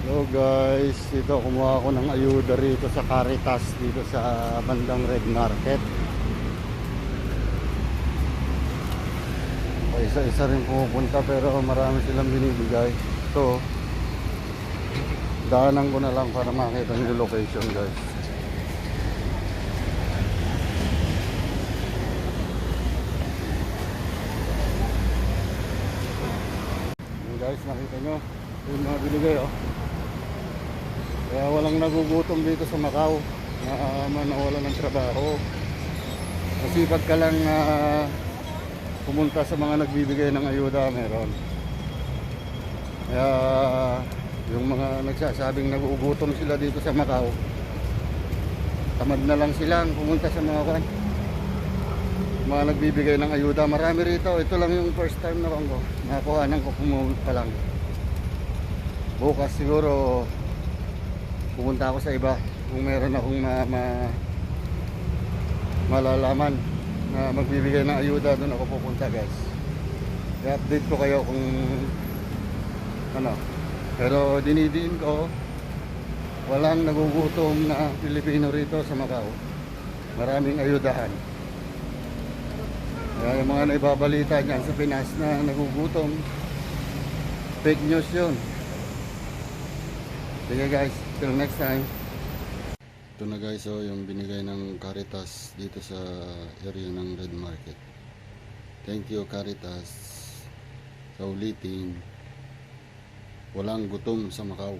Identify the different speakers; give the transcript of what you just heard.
Speaker 1: Hello guys, dito kumuha ako ng ayuda rito sa Caritas dito sa bandang Red Market. Isa-isa rin pupunta pero marami silang binibigay. So, daanan ko na lang para makita yung location guys. Yung guys, nakita nyo yung mga binigay oh. Kaya walang nagugutom dito sa Macau na nawala ng trabaho. Masipag ka lang pumunta sa mga nagbibigay ng ayuda, meron. Kaya yung mga nagsasabing nagugutom sila dito sa Macau, tamad na lang silang pumunta sa mga nagbibigay ng ayuda. Marami rito. Ito lang yung first time na ko nakakuhanan ko, pumunta lang. Bukas siguro pupunta ako sa iba kung meron akong malalaman na magbibigay ng ayuda. Doon ako pupunta guys. I-update ko kayo kung ano. Pero dinidiin ko, walang nagugutom na Pilipino rito sa Macau. Maraming ayudahan. Kaya yung mga naibabalita dyan sa Pinas na nagugutom, fake news yun. Sige guys, till next time. Ito na guys, oh, yung binigay ng Caritas dito sa area ng Red Market. Thank you Caritas. Sa ulitin, walang gutom sa Macau.